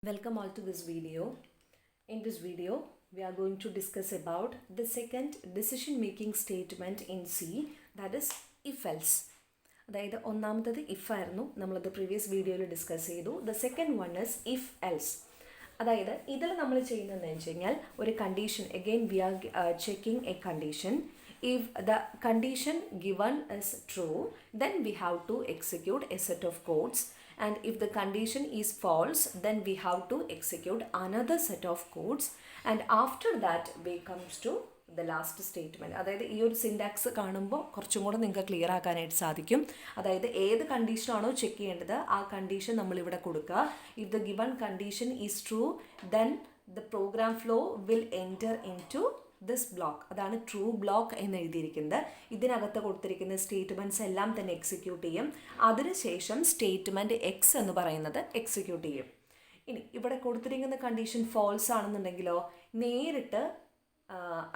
Welcome all to this video. In this video, we are going to discuss about the second decision making statement in C, that is if else. അതായത് ഒന്നാമത്തത് if ആയിരുന്നു, നമ്മളത് previous വീഡിയോയിൽ discuss ചെയ്തു. The second one is if else. അതായത് ഇതിൽ നമ്മൾ ചെയ്യുന്നതെന്ന് വെച്ച് കഴിഞ്ഞാൽ ഒരു condition, again we R checking A condition. If the condition given is true, then we have to execute a set of codes, and if the condition is false, then we have to execute another set of codes, and after that we comes to the last statement. അതായത് ഈ ഒരു syntax കാണുമ്പോൾ കുറച്ചും കൂടെ നിങ്ങൾക്ക് clear ആക്കാനായിട്ട് സാധിക്കും. അതായത് ഏത് കണ്ടീഷനാണോ ചെക്ക് ചെയ്യേണ്ടത് ആ കണ്ടീഷൻ നമ്മളിവിടെ കൊടുക്കുക. If the given condition is true, then the program flow will enter into this block. അതാണ് ട്രൂ ബ്ലോക്ക് എന്ന് എഴുതിയിരിക്കുന്നത്. ഇതിനകത്ത് കൊടുത്തിരിക്കുന്ന സ്റ്റേറ്റ്മെൻറ്റ്സ് എല്ലാം തന്നെ എക്സിക്യൂട്ട് ചെയ്യും. അതിനുശേഷം സ്റ്റേറ്റ്മെൻറ്റ് എക്സ് എന്ന് പറയുന്നത് എക്സിക്യൂട്ട് ചെയ്യും. ഇനി ഇവിടെ കൊടുത്തിരിക്കുന്ന കണ്ടീഷൻ ഫോൾസ് ആണെന്നുണ്ടെങ്കിലോ നേരിട്ട്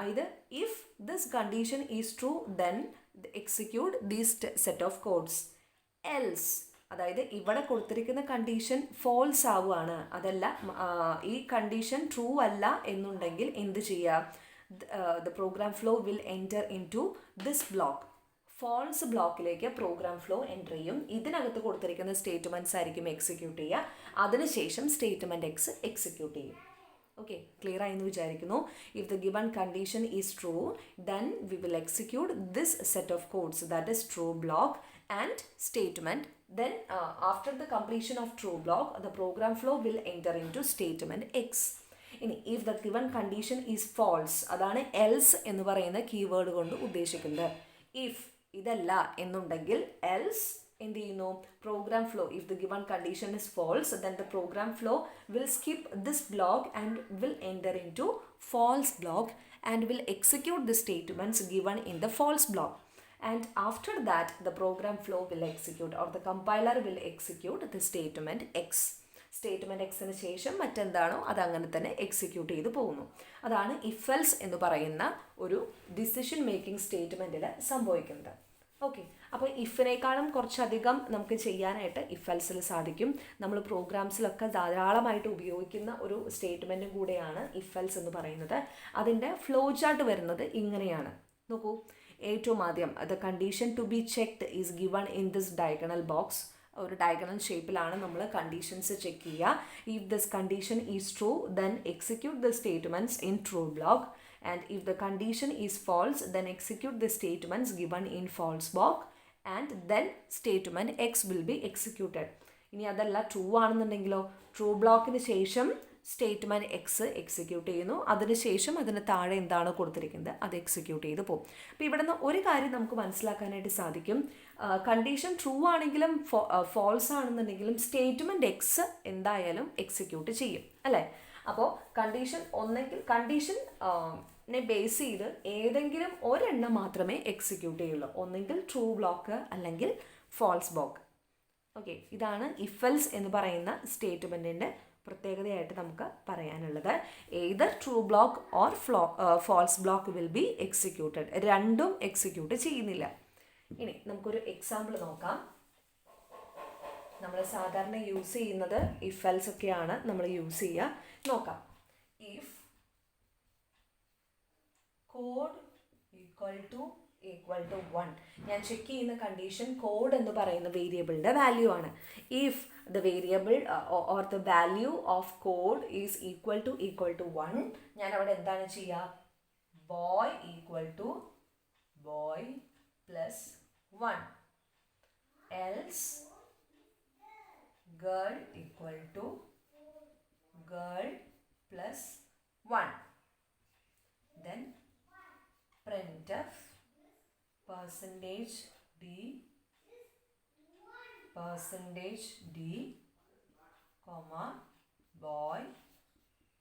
ഇത് if this condition is true then execute these set of codes. Else അതായത് ഇവിടെ കൊടുത്തിരിക്കുന്ന കണ്ടീഷൻ ഫോൾസ് ആവുകയാണ്, അതല്ല ഈ കണ്ടീഷൻ ട്രൂ അല്ല എന്നുണ്ടെങ്കിൽ എന്ത് ചെയ്യുക? The program flow will enter into this block. False ബ്ലോക്കിലേക്ക് പ്രോഗ്രാം ഫ്ലോ എൻ്റർ ചെയ്യും. ഇതിനകത്ത് കൊടുത്തിരിക്കുന്ന സ്റ്റേറ്റ്മെൻറ്റ്സ് ആയിരിക്കും എക്സിക്യൂട്ട് ചെയ്യുക. അതിനുശേഷം സ്റ്റേറ്റ്മെൻറ്റ് എക്സ് എക്സിക്യൂട്ട് ചെയ്യും. ഓക്കെ, ക്ലിയർ ആയെന്ന് വിചാരിക്കുന്നു. If the given condition is true, then we will execute this set of codes, that is true block and statement. Then after the completion of true block, the program flow will enter into statement X. ഇനി if the given condition is false, അതാണ് else എന്ന് പറയുന്ന keyword കൊണ്ട് ഉദ്ദേശിക്കുന്നത്. If ഇതല്ല എന്നുണ്ടെങ്കിൽ else എന്ത് ചെയ്യുന്നു? Program flow, if the given condition is false, then the program flow will skip this block and will enter into false block and will execute the statements given in the false block. And after that, the program flow will execute, or the compiler will execute the statement X. Statement എക്സിന് ശേഷം മറ്റെന്താണോ അതങ്ങനെ തന്നെ execute ചെയ്ത് പോകുന്നു. അതാണ് if else എന്ന് പറയുന്ന ഒരു ഡിസിഷൻ മേക്കിംഗ് സ്റ്റേറ്റ്മെൻറ്റിൽ സംഭവിക്കുന്നത്. ഓക്കെ, അപ്പോൾ ഇഫിനേക്കാളും കുറച്ചധികം നമുക്ക് ചെയ്യാനായിട്ട് ഇഫ് എൽസിൽ സാധിക്കും. നമ്മൾ പ്രോഗ്രാംസിലൊക്കെ ധാരാളമായിട്ട് ഉപയോഗിക്കുന്ന ഒരു സ്റ്റേറ്റ്മെൻറ്റും കൂടെയാണ് ഇഫ് എൽസ് എന്ന് പറയുന്നത്. അതിൻ്റെ ഫ്ലോ ചാർട്ട് വരുന്നത് ഇങ്ങനെയാണ്. നോക്കൂ, ഏറ്റവും ആദ്യം the condition to be checked is given in this diagonal box. ഒരു ഡയഗണൽ ഷേപ്പിലാണ് നമ്മൾ കണ്ടീഷൻസ് ചെക്ക് ചെയ്യുക. If this condition is true, then execute the statements in true block, and if the condition is false, then execute the statements given in false block, and then statement x will be executed. ഇനി അതല്ല true ആണെന്നുണ്ടെങ്കിലോ true ബ്ലോക്കിന് ശേഷം statement X execute ചെയ്യുന്നു. അതിനുശേഷം അതിന് താഴെ എന്താണ് കൊടുത്തിരിക്കുന്നത് അത് എക്സിക്യൂട്ട് ചെയ്ത് പോകും. അപ്പോൾ ഇവിടെ നിന്ന് ഒരു കാര്യം നമുക്ക് മനസ്സിലാക്കാനായിട്ട് സാധിക്കും. കണ്ടീഷൻ ട്രൂ ആണെങ്കിലും ഫോൾസ് ആണെന്നുണ്ടെങ്കിലും സ്റ്റേറ്റ്മെൻറ്റ് എക്സ് എന്തായാലും എക്സിക്യൂട്ട് ചെയ്യും, അല്ലേ? അപ്പോൾ കണ്ടീഷൻ ഒന്നെങ്കിൽ കണ്ടീഷനെ ബേസ് ചെയ്ത് ഏതെങ്കിലും ഒരെണ്ണം മാത്രമേ എക്സിക്യൂട്ട് ചെയ്യുള്ളൂ, ഒന്നെങ്കിൽ ട്രൂ ബ്ലോക്ക് അല്ലെങ്കിൽ ഫോൾസ് ബ്ലോക്ക്. ഓക്കെ, ഇതാണ് ഇഫ് എൽസ് എന്ന് പറയുന്ന സ്റ്റേറ്റ്മെൻറ്റിൻ്റെ പ്രത്യേകതയായിട്ട് നമുക്ക് പറയാനുള്ളത്. Either true block or false block will be executed. രണ്ടും എക്സിക്യൂട്ട് ചെയ്യുന്നില്ല. ഇനി നമുക്കൊരു എക്സാമ്പിൾ നോക്കാം. നമ്മൾ സാധാരണ യൂസ് ചെയ്യുന്നത് ഇഫ് എൽസ് ഒക്കെയാണ് നമ്മൾ യൂസ് ചെയ്യുക. നോക്കാം. ഇഫ് കോഡ് ഈക്വൽ ടു 1, ഞാൻ ചെക്ക് ചെയ്യുന്ന കണ്ടീഷൻ കോഡ് എന്ന് പറയുന്ന വേരിയബിളിൻ്റെ വാല്യൂ ആണ്. If the variable or the value of code is equal to 1, ഞാൻ അവിടെ എന്താണ് ചെയ്യുക? boy equal to boy plus 1, else girl equal to girl plus 1, then printf %d, comma boy,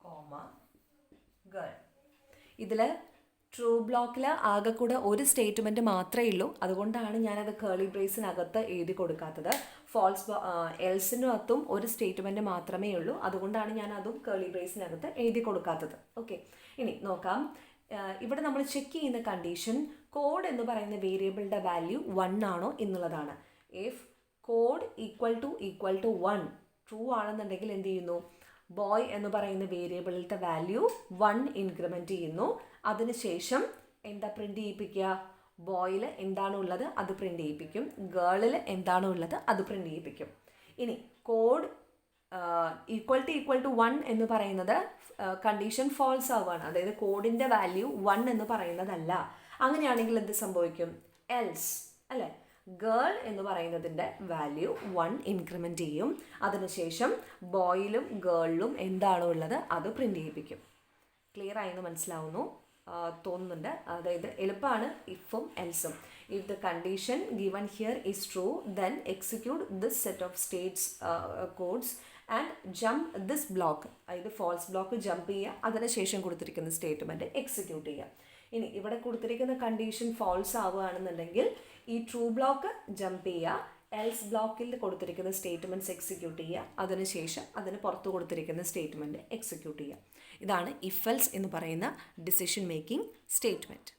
comma girl. ഇതിൽ true ബ്ലോക്കിൽ ആകെ കൂടെ ഒരു സ്റ്റേറ്റ്മെൻറ്റ് മാത്രമേ ഉള്ളൂ. അതുകൊണ്ടാണ് ഞാനത് കേളി ബ്രേസിനകത്ത് എഴുതി കൊടുക്കാത്തത്. എൽസിനകത്തും ഒരു സ്റ്റേറ്റ്മെൻറ്റ് മാത്രമേ ഉള്ളൂ. അതുകൊണ്ടാണ് ഞാൻ അതും കേളി ബ്രേസിനകത്ത് എഴുതി കൊടുക്കാത്തത്. ഓക്കെ, ഇനി നോക്കാം. ഇവിടെ നമ്മൾ ചെക്ക് ചെയ്യുന്ന കണ്ടീഷൻ കോഡ് എന്ന് പറയുന്ന വേരിയബിളിൻ്റെ വാല്യൂ 1 ആണോ എന്നുള്ളതാണ്. If code equal to 1 true ആണെന്നുണ്ടെങ്കിൽ എന്ത് ചെയ്യുന്നു? ബോയ് എന്ന് പറയുന്ന വേരിയബിളിലത്തെ വാല്യൂ 1 ഇൻക്രിമെൻറ്റ് ചെയ്യുന്നു. അതിനുശേഷം എന്താ പ്രിൻ്റ് ചെയ്യിപ്പിക്കുക? ബോയിൽ എന്താണ് ഉള്ളത് അത് പ്രിൻ്റ് ചെയ്യിപ്പിക്കും, ഗേളിൽ എന്താണ് ഉള്ളത് അത് പ്രിൻ്റ് ചെയ്യിപ്പിക്കും. ഇനി കോഡ് ഈക്വൽ ടു 1 എന്ന് പറയുന്നത് കണ്ടീഷൻ ഫാൾസ് ആവുകയാണ്, അതായത് കോഡിൻ്റെ വാല്യൂ 1 എന്ന് പറയുന്നതല്ല. അങ്ങനെയാണെങ്കിൽ എന്ത് സംഭവിക്കും? എൽസ് അല്ലേ, ഗേൾ എന്ന് പറയുന്നതിൻ്റെ വാല്യൂ 1 ഇൻക്രിമെൻറ്റ് ചെയ്യും. അതിനുശേഷം ബോയിലും ഗേളിലും എന്താണോ ഉള്ളത് അത് പ്രിൻ്റ് ചെയ്യിപ്പിക്കും. ക്ലിയർ ആയെന്ന് മനസ്സിലാവുന്നു തോന്നുന്നുണ്ട്. അതായത് എളുപ്പമാണ് ഇഫും എൽസും. If the condition given here is true then execute this set of states codes and jump this block, അതായത് ഫോൾസ് ബ്ലോക്ക് ജമ്പ് ചെയ്യുക, അതിനുശേഷം കൊടുത്തിരിക്കുന്ന സ്റ്റേറ്റ്മെൻറ്റ് എക്സിക്യൂട്ട് ചെയ്യുക. ഇനി ഇവിടെ കൊടുത്തിരിക്കുന്ന കണ്ടീഷൻ ഫോൾസ് ആവുകയാണെന്നുണ്ടെങ്കിൽ ഈ ട്രൂ ബ്ലോക്ക് ജമ്പ് ചെയ്യുക, എൽസ് ബ്ലോക്കിൽ കൊടുത്തിരിക്കുന്ന സ്റ്റേറ്റ്മെൻറ്റ്സ് എക്സിക്യൂട്ട് ചെയ്യുക, അതിനുശേഷം അതിന് പുറത്ത് കൊടുത്തിരിക്കുന്ന സ്റ്റേറ്റ്മെൻറ്റ് എക്സിക്യൂട്ട് ചെയ്യുക. ഇതാണ് ഇഫ് എൽസ് എന്ന് പറയുന്ന ഡിസിഷൻ മേക്കിംഗ് സ്റ്റേറ്റ്മെൻറ്റ്.